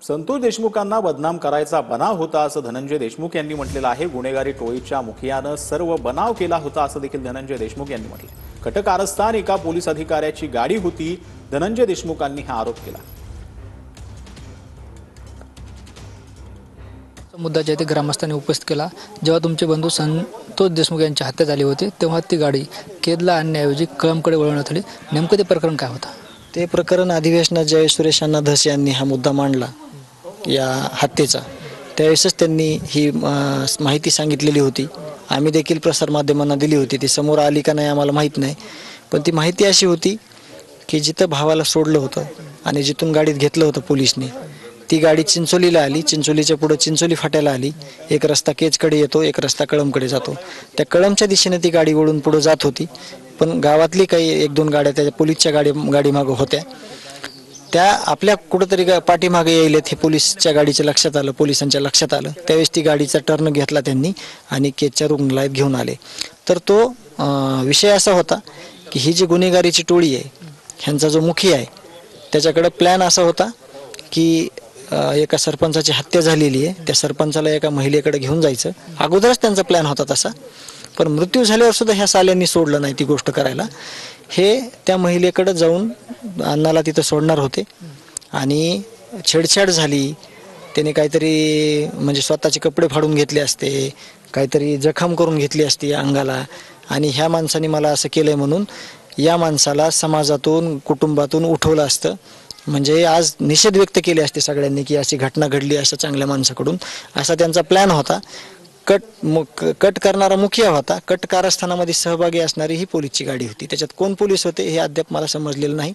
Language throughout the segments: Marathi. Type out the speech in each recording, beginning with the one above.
संतोष देशमुखांना बदनाम करायचा बनाव होता असं धनंजय देशमुख यांनी म्हटलेलं आहे। गुन्हेगारी टोळीच्या मुखियानं सर्व बनाव केला होता असं देखील धनंजय देशमुख यांनी म्हटलं। कटकारस्थान एका पोलीस अधिकाऱ्याची गाडी होती। धनंजय देशमुखांनी हा आरोप केला। मुद्दा जे ते ग्रामस्थांनी उपस्थित केला। जेव्हा तुमचे बंधू संतोष देशमुख यांची हत्या झाली होती तेव्हा ती गाडी केदला आणण्याऐवजी कळमकडे वळवण्यात आली। नेमकं ते प्रकरण काय होतं? ते प्रकरण अधिवेशनात ज्यावेळेस सुरेश अण्णा धस यांनी हा मुद्दा मांडला या हत्येचा, त्यावेळेसच त्यांनी ही माहिती सांगितलेली होती। आम्ही देखील प्रसारमाध्यमांना दिली होती। ती समोर आली का नाही आम्हाला माहीत नाही, पण ती माहिती अशी होती की जिथं भावाला सोडलं होतं आणि जिथून गाडीत घेतलं होतं पोलिसने, ती गाडी चिंचोलीला आली। चिंचोलीच्या पुढे चिंचोली फाट्याला आली। एक रस्ता केजकडे येतो, एक रस्ता कळमकडे जातो। त्या कळमच्या दिशेने ती गाडी वळून पुढे जात होती, पण गावातली काही एक दोन गाड्या त्या पोलीसच्या गाडीमागं होत्या। त्या आपल्या कुठंतरी पाठीमागे यायलेत हे पोलीसच्या गाडीच्या लक्षात आलं, पोलिसांच्या लक्षात आलं। त्यावेळेस ती गाडीचा टर्न घेतला त्यांनी आणि केजच्या रुग्णालयात घेऊन आले। तर तो विषय असा होता की ही जी गुन्हेगारीची टोळी आहे, ह्यांचा जो मुखिया आहे, त्याच्याकडे प्लॅन असा होता की एका सरपंचाची हत्या झालेली आहे, त्या सरपंचाला एका महिलेकडे घेऊन जायचं। अगोदरच त्यांचा प्लॅन होता तसा, पण मृत्यू झाल्यावर सुद्धा ह्या साल्यांनी सोडलं नाही ती गोष्ट करायला। हे त्या महिलेकडे जाऊन अण्णाला तिथं सोडणार होते आणि छेडछाड झाली। त्याने काहीतरी म्हणजे स्वतःचे कपडे फाडून घेतले असते, काहीतरी जखम करून घेतली असती अंगाला, आणि ह्या माणसाने मला असं केलंय म्हणून या माणसाला समाजातून कुटुंबातून उठवलं असतं। म्हणजे आज निषेध व्यक्त केले असते सगळ्यांनी की अशी घटना घडली अशा चांगल्या माणसाकडून, असा त्यांचा प्लॅन होता। कट करणारा मुखिया होता। कट कारस्थानामध्ये सहभागी असणारी ही पोलीसची गाडी होती। त्याच्यात कोण पोलीस होते हे अद्याप मला समजलेलं नाही,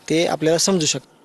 ते आपल्याला समजू शकतं।